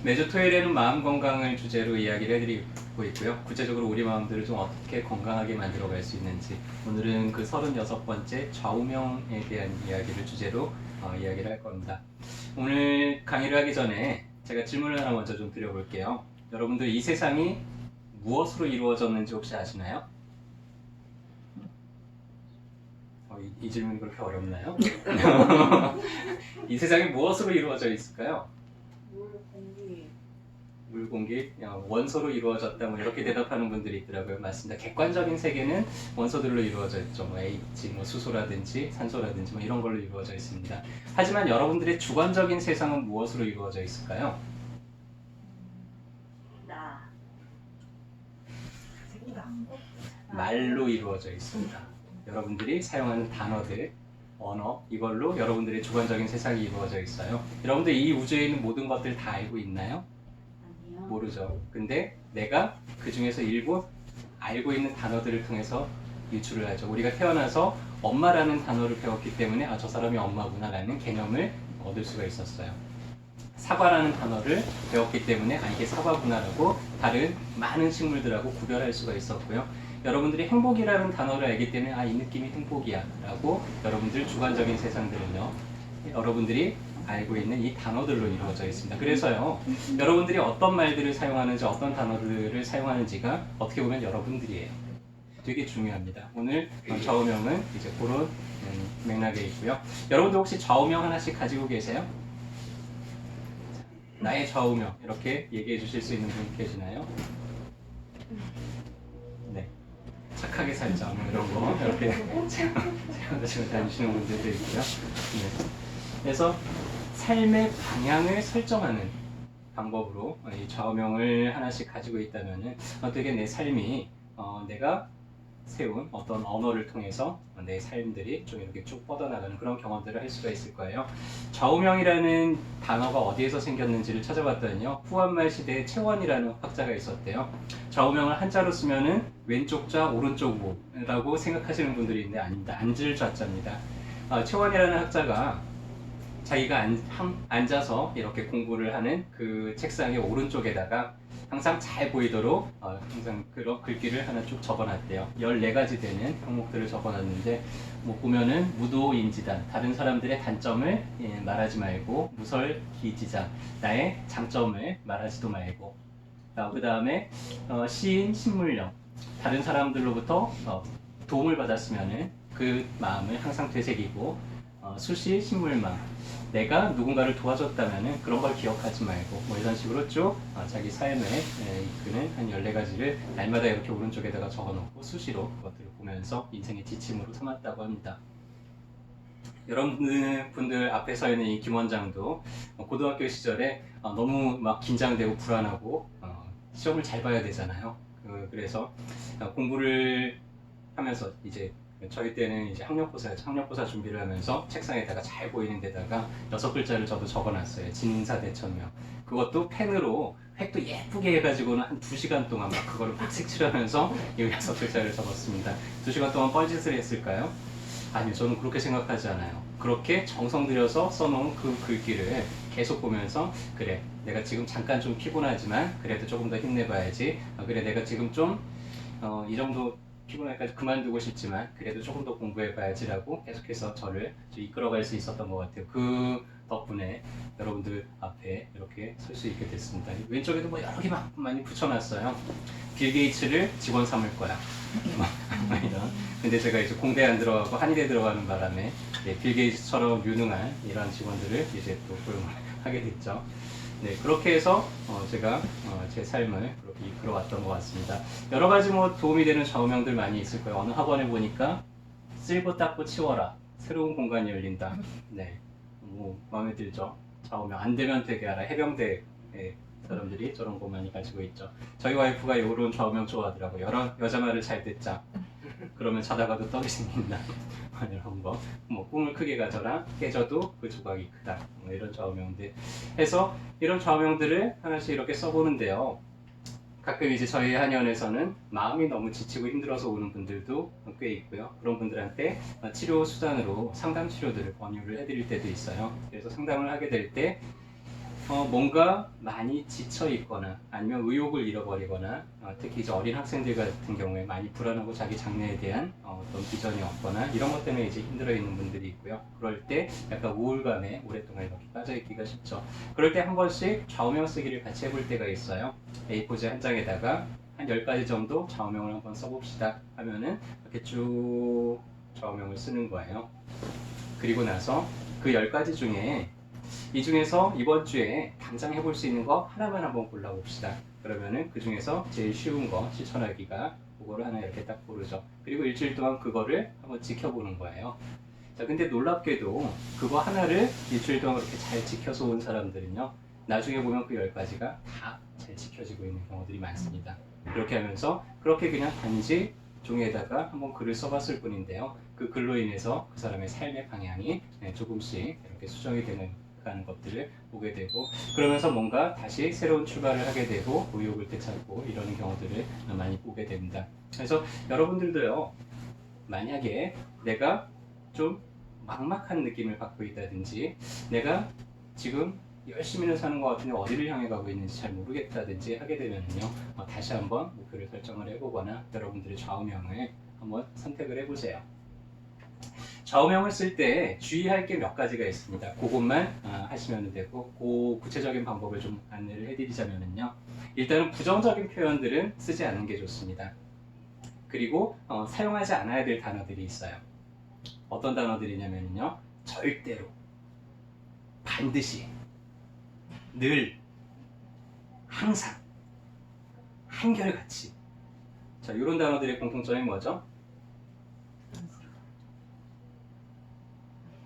매주 토요일에는 마음 건강을 주제로 이야기를 해드리고 있고요. 구체적으로 우리 마음들을 좀 어떻게 건강하게 만들어갈 수 있는지, 오늘은 그 36번째 좌우명에 대한 이야기를 주제로 이야기를 할 겁니다. 오늘 강의를 하기 전에 제가 질문을 하나 먼저 좀 드려볼게요. 여러분들 이 세상이 무엇으로 이루어졌는지 혹시 아시나요? 이 질문이 그렇게 어렵나요? 이 세상이 무엇으로 이루어져 있을까요? 물, 공기, 원소로 이루어졌다 뭐 이렇게 대답하는 분들이 있더라고요. 맞습니다. 객관적인 세계는 원소들로 이루어져 있죠. 뭐 H, 뭐 수소라든지 산소라든지 뭐 이런 걸로 이루어져 있습니다. 하지만 여러분들의 주관적인 세상은 무엇으로 이루어져 있을까요? 말로 이루어져 있습니다. 여러분들이 사용하는 단어들, 언어, 이걸로 여러분들의 주관적인 세상이 이루어져 있어요. 여러분들 이 우주에 있는 모든 것들 다 알고 있나요? 아니요. 모르죠. 근데 내가 그 중에서 일부 알고 있는 단어들을 통해서 유출을 하죠. 우리가 태어나서 엄마라는 단어를 배웠기 때문에 아, 저 사람이 엄마구나 라는 개념을 얻을 수가 있었어요. 사과라는 단어를 배웠기 때문에 아, 이게 사과구나라고 다른 많은 식물들하고 구별할 수가 있었고요. 여러분들이 행복이라는 단어를 알기 때문에 아, 이 느낌이 행복이야 라고 여러분들 주관적인 세상들은요, 여러분들이 알고 있는 이 단어들로 이루어져 있습니다. 그래서요, 여러분들이 어떤 말들을 사용하는지, 어떤 단어들을 사용하는지가 어떻게 보면 여러분들이에요. 되게 중요합니다. 오늘 좌우명은 이제 그런 맥락에 있고요. 여러분들 혹시 좌우명 하나씩 가지고 계세요? 나의 좌우명 이렇게 얘기해 주실 수 있는 분 계시나요? 네. 착하게 살자 뭐 이런 거 이렇게 지금 다니시는 분들도 있고요. 네. 그래서 삶의 방향을 설정하는 방법으로 이 좌우명을 하나씩 가지고 있다면은 되게 내 삶이 내가 세운 어떤 언어를 통해서 내 삶들이 좀 이렇게 쭉 뻗어나가는 그런 경험들을 할 수가 있을 거예요. 좌우명이라는 단어가 어디에서 생겼는지를 찾아봤더니요, 후한말 시대에 채원이라는 학자가 있었대요. 좌우명을 한자로 쓰면은 왼쪽 좌 오른쪽 우라고 생각하시는 분들이 있는데 아닙니다. 앉을 좌자입니다. 채원이라는 학자가 자기가 앉아서 이렇게 공부를 하는 그 책상의 오른쪽에다가 항상 잘 보이도록 항상 그런 글귀를 하나 쭉 적어놨대요. 14가지 되는 항목들을 적어놨는데 뭐 보면은 무도인지단, 다른 사람들의 단점을 말하지 말고 무설기지장, 나의 장점을 말하지도 말고, 그 다음에 시인 신물령, 다른 사람들로부터 도움을 받았으면은 그 마음을 항상 되새기고, 수시 신물망, 내가 누군가를 도와줬다면 그런 걸 기억하지 말고 뭐 이런 식으로 쭉 자기 삶을 이끄는 한 14가지를 날마다 이렇게 오른쪽에다가 적어놓고 수시로 그것들을 보면서 인생의 지침으로 삼았다고 합니다. 여러분들 앞에 서 있는 이 김 원장도 고등학교 시절에 너무 막 긴장되고 불안하고 시험을 잘 봐야 되잖아요. 그래서 공부를 하면서 이제 저희 때는 이제 학력고사였죠. 학력고사 준비를 하면서 책상에다가 잘 보이는 데다가 6글자를 저도 적어놨어요. 진사대천명. 그것도 펜으로 획도 예쁘게 해가지고는 한 2시간 동안 막 그거를 막 색칠하면서 이 6글자를 적었습니다. 2시간 동안 뻘짓을 했을까요? 아니요, 저는 그렇게 생각하지 않아요. 그렇게 정성 들여서 써놓은 그 글귀를 계속 보면서 그래, 내가 지금 잠깐 좀 피곤하지만 그래도 조금 더 힘내봐야지. 그래, 내가 지금 좀 이 정도 피곤하니까 그만두고 싶지만 그래도 조금 더 공부해봐야지라고 계속해서 저를 좀 이끌어갈 수 있었던 것 같아요. 그 덕분에 여러분들 앞에 이렇게 설 수 있게 됐습니다. 왼쪽에도 뭐 여러 개 막 많이 붙여놨어요. 빌 게이츠를 직원 삼을 거야. 이런. 근데 제가 이제 공대 안 들어가고 한의대 들어가는 바람에 빌 게이츠처럼 유능한 이런 직원들을 이제 또 고용을 하게 됐죠. 네, 그렇게 해서 제가 제 삶을 그렇게 이끌어왔던 것 같습니다. 여러 가지 뭐 도움이 되는 좌우명들 많이 있을 거예요. 어느 학원에 보니까 쓸고 닦고 치워라. 새로운 공간이 열린다. 네, 뭐 마음에 들죠. 좌우명 안 되면 되게 알아. 해병대 사람들이 저런 거 많이 가지고 있죠. 저희 와이프가 이런 좌우명 좋아하더라고요. 여자 말을 잘 듣자. 그러면 자다가도 떡이 생긴다. 이런 거. 뭐 꿈을 크게 가져라. 깨져도 그 조각이 크다. 뭐 이런 좌우명들 해서 이런 좌우명들을 하나씩 이렇게 써보는데요. 가끔 이제 저희 한의원에서는 마음이 너무 지치고 힘들어서 오는 분들도 꽤 있고요. 그런 분들한테 치료 수단으로 상담 치료들을 권유를 해드릴 때도 있어요. 그래서 상담을 하게 될 때 뭔가 많이 지쳐 있거나 아니면 의욕을 잃어버리거나 특히 이제 어린 학생들 같은 경우에 많이 불안하고 자기 장래에 대한 어떤 비전이 없거나 이런 것 때문에 이제 힘들어 있는 분들이 있고요. 그럴 때 약간 우울감에 오랫동안 이렇게 빠져 있기가 쉽죠. 그럴 때 한 번씩 좌우명 쓰기를 같이 해볼 때가 있어요. A4지 한 장에다가 한 10가지 정도 좌우명을 한번 써봅시다 하면은 이렇게 쭉 좌우명을 쓰는 거예요. 그리고 나서 그 10가지 중에 이 중에서 이번 주에 당장 해볼 수 있는 거 하나만 한번 골라봅시다. 그러면은 그 중에서 제일 쉬운 거 실천하기가 그거를 하나 이렇게 딱 고르죠. 그리고 일주일 동안 그거를 한번 지켜보는 거예요. 자, 근데 놀랍게도 그거 하나를 일주일 동안 그렇게 잘 지켜서 온 사람들은요, 나중에 보면 그 10가지가 다 잘 지켜지고 있는 경우들이 많습니다. 그렇게 하면서 그렇게 그냥 단지 종이에다가 한번 글을 써봤을 뿐인데요. 그 글로 인해서 그 사람의 삶의 방향이 조금씩 이렇게 수정이 되는 가는 것들을 보게 되고, 그러면서 뭔가 다시 새로운 출발을 하게 되고 의욕을 되찾고 이러는 경우들을 많이 보게 됩니다. 그래서 여러분들도요, 만약에 내가 좀 막막한 느낌을 받고 있다든지 내가 지금 열심히는 사는 것 같은데 어디를 향해 가고 있는지 잘 모르겠다든지 하게 되면요, 다시 한번 목표를 설정을 해보거나 여러분들의 좌우명을 한번 선택을 해보세요. 좌우명을 쓸 때 주의할 게 몇 가지가 있습니다. 그것만 하시면 되고, 그 구체적인 방법을 좀 안내를 해드리자면요, 일단은 부정적인 표현들은 쓰지 않는 게 좋습니다. 그리고 사용하지 않아야 될 단어들이 있어요. 어떤 단어들이냐면요, 절대로, 반드시, 늘, 항상, 한결같이. 자, 이런 단어들의 공통점이 뭐죠?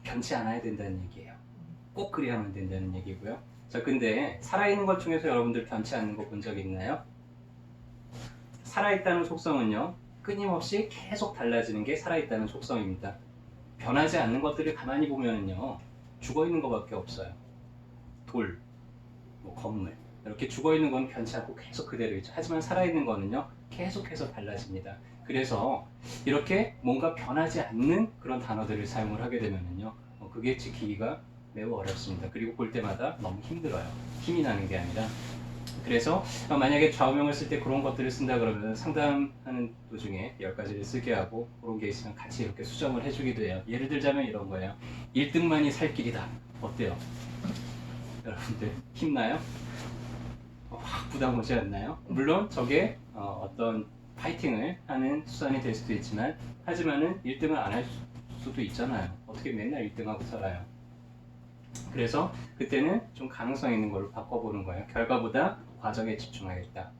변치 않아야 된다는 얘기예요. 꼭 그래야만 된다는 얘기고요. 자, 근데 살아있는 것 중에서 여러분들 변치 않는 거 본 적 있나요? 살아있다는 속성은요, 끊임없이 계속 달라지는 게 살아있다는 속성입니다. 변하지 않는 것들을 가만히 보면은요, 죽어있는 것밖에 없어요. 돌, 뭐 건물, 이렇게 죽어있는 건 변치 않고 계속 그대로 있죠. 하지만 살아있는 거는요, 계속해서 달라집니다. 그래서 이렇게 뭔가 변하지 않는 그런 단어들을 사용을 하게 되면요, 그게 지키기가 매우 어렵습니다. 그리고 볼 때마다 너무 힘들어요. 힘이 나는 게 아니라. 그래서 만약에 좌우명을 쓸 때 그런 것들을 쓴다 그러면 상담하는 도중에 10가지를 쓰게 하고 그런 게 있으면 같이 이렇게 수정을 해주기도 해요. 예를 들자면 이런 거예요. 1등만이 살 길이다. 어때요? 여러분들 힘나요? 확 부담 오지 않나요? 물론 저게 어떤 파이팅을 하는 수단이 될 수도 있지만, 하지만은 1등을 안 할 수도 있잖아요. 어떻게 맨날 1등하고 살아요. 그래서 그때는 좀 가능성 있는 걸로 바꿔보는 거예요. 결과보다 과정에 집중하겠다.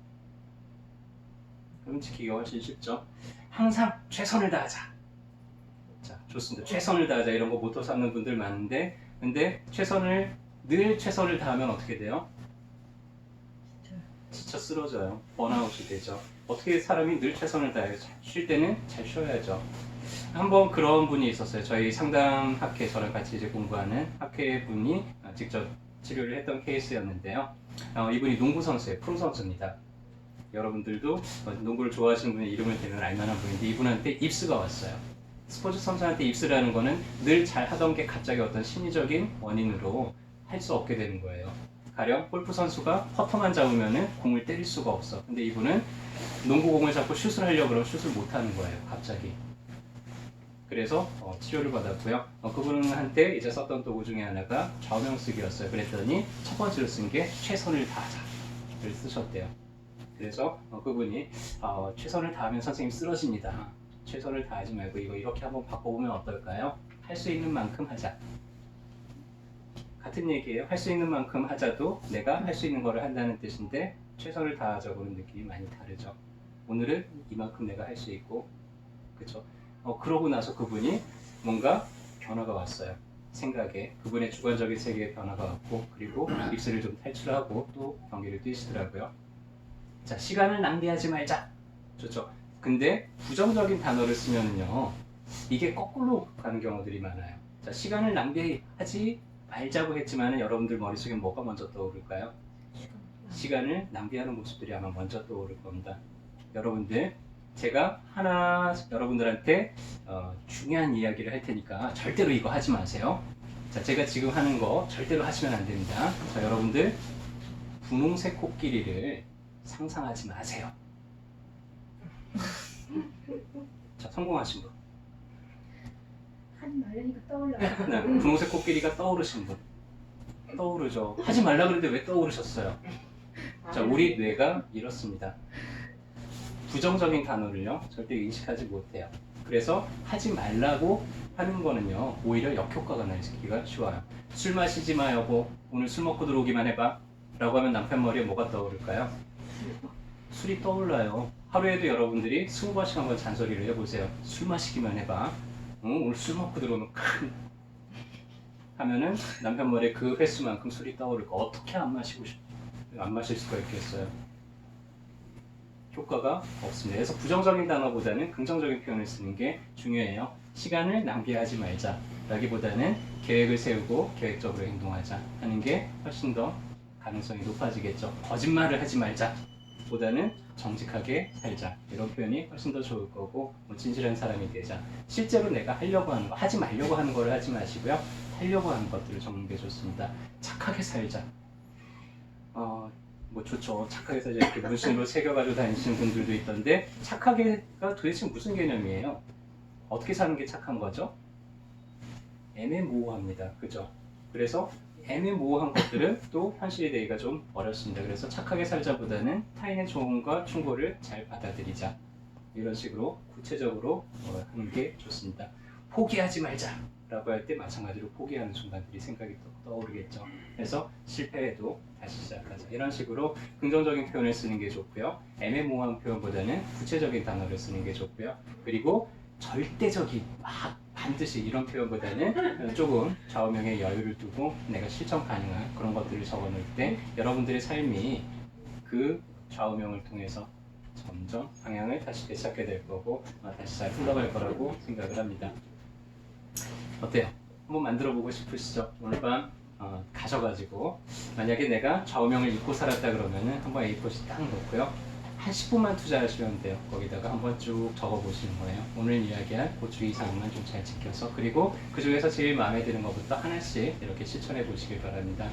그럼 지키기가 훨씬 쉽죠. 항상 최선을 다하자. 자, 좋습니다. 최선을 다하자 이런 거 모토 삼는 분들 많은데, 근데 늘 최선을 다하면 어떻게 돼요? 지쳐 쓰러져요. 번아웃이 되죠. 어떻게 사람이 늘 최선을 다해요? 쉴 때는 잘 쉬어야죠. 한번 그런 분이 있었어요. 저희 상담 학회, 저랑 같이 이제 공부하는 학회 분이 직접 치료를 했던 케이스였는데요. 이분이 농구 선수예요. 프로 선수입니다. 여러분들도 농구를 좋아하시는 분의 이름을 대면 알만한 분인데, 이분한테 입스가 왔어요. 스포츠 선수한테 입스라는 거는 늘 잘 하던 게 갑자기 어떤 심리적인 원인으로 할 수 없게 되는 거예요. 가령 골프 선수가 퍼터만 잡으면 공을 때릴 수가 없어. 근데 이분은 농구공을 잡고 슛을 하려고 그러면 슛을 못 하는 거예요. 갑자기. 그래서 치료를 받았고요. 그분한테 이제 썼던 도구 중에 하나가 좌우명 쓰기였어요. 그랬더니 첫 번째로 쓴 게 최선을 다하자를 쓰셨대요. 그래서 그분이 최선을 다하면 선생님 쓰러집니다. 최선을 다하지 말고 이거 이렇게 한번 바꿔보면 어떨까요? 할 수 있는 만큼 하자. 같은 얘기예요. 할 수 있는 만큼 하자도 내가 할 수 있는 거를 한다는 뜻인데, 최선을 다하자고는 느낌이 많이 다르죠. 오늘은 이만큼 내가 할 수 있고, 그쵸? 그러고 나서 그분이 뭔가 변화가 왔어요. 생각에. 그분의 주관적인 세계에 변화가 왔고, 그리고 입술을 좀 탈출하고 또 경기를 뛰시더라고요. 자, 시간을 낭비하지 말자. 좋죠? 근데 부정적인 단어를 쓰면요, 이게 거꾸로 가는 경우들이 많아요. 자, 시간을 낭비하지 말자고 했지만 여러분들 머릿속에 뭐가 먼저 떠오를까요? 시간을 낭비하는 모습들이 아마 먼저 떠오를 겁니다. 여러분들, 제가 하나 여러분들한테 중요한 이야기를 할 테니까 절대로 이거 하지 마세요. 자, 제가 지금 하는 거 절대로 하시면 안 됩니다. 자, 여러분들 분홍색 코끼리를 상상하지 마세요. 자, 성공하신 분. 하지 말라니까 떠올라요. 네, 분홍색 코끼리가 떠오르신 분. 떠오르죠. 하지 말라 그랬는데 왜 떠오르셨어요? 자, 우리 뇌가 이렇습니다. 부정적인 단어를요, 절대 인식하지 못해요. 그래서 하지 말라고 하는 거는요, 오히려 역효과가 나기가 쉬워요. 술 마시지 마, 여보. 오늘 술 먹고 들어오기만 해봐. 라고 하면 남편 머리에 뭐가 떠오를까요? 술이 떠올라요. 하루에도 여러분들이 20번씩 한번 잔소리를 해보세요. 술 마시기만 해봐. 오늘 술 먹고 들어오면 큰 하면은 남편 머리에 그 횟수만큼 술이 떠오를 거. 어떻게 안 마실 수가 있겠어요? 효과가 없습니다. 그래서 부정적인 단어보다는 긍정적인 표현을 쓰는 게 중요해요. 시간을 낭비하지 말자 라기보다는 계획을 세우고 계획적으로 행동하자 하는 게 훨씬 더 가능성이 높아지겠죠. 거짓말을 하지 말자 보다는 정직하게 살자, 이런 표현이 훨씬 더 좋을 거고, 진실한 사람이 되자. 실제로 내가 하려고 하는 거, 하지 말려고 하는 거를 하지 마시고요, 하려고 하는 것들을 적는 게 좋습니다. 착하게 살자. 뭐 좋죠. 착하게 살자 이렇게 문신으로 새겨가지고 다니시는 분들도 있던데, 착하게가 도대체 무슨 개념이에요? 어떻게 사는 게 착한 거죠? 애매모호합니다. 그죠? 그래서 애매모호한 것들은 또 현실이 되기가 좀 어렵습니다. 그래서 착하게 살자보다는 타인의 조언과 충고를 잘 받아들이자, 이런 식으로 구체적으로 하는 게 좋습니다. 포기하지 말자 라고 할 때 마찬가지로 포기하는 순간들이 생각이 떠오르겠죠. 그래서 실패해도 다시 시작하자, 이런 식으로 긍정적인 표현을 쓰는 게 좋고요, 애매모호한 표현보다는 구체적인 단어를 쓰는 게 좋고요, 그리고 절대적인 반드시 이런 표현보다는 조금 좌우명에 여유를 두고 내가 실천 가능한 그런 것들을 적어놓을 때 여러분들의 삶이 그 좌우명을 통해서 점점 방향을 다시 되찾게 될 거고, 다시 잘 흘러갈 거라고 생각을 합니다. 어때요? 한번 만들어 보고 싶으시죠? 오늘 밤 가셔가지고 만약에 내가 좌우명을 잊고 살았다 그러면은 한번 A4시 딱 놓고요, 한 10분만 투자하시면 돼요. 거기다가 한번 쭉 적어보시는 거예요. 오늘 이야기할 그 주의사항만 좀 잘 지켜서, 그리고 그 중에서 제일 마음에 드는 것부터 하나씩 이렇게 실천해 보시길 바랍니다.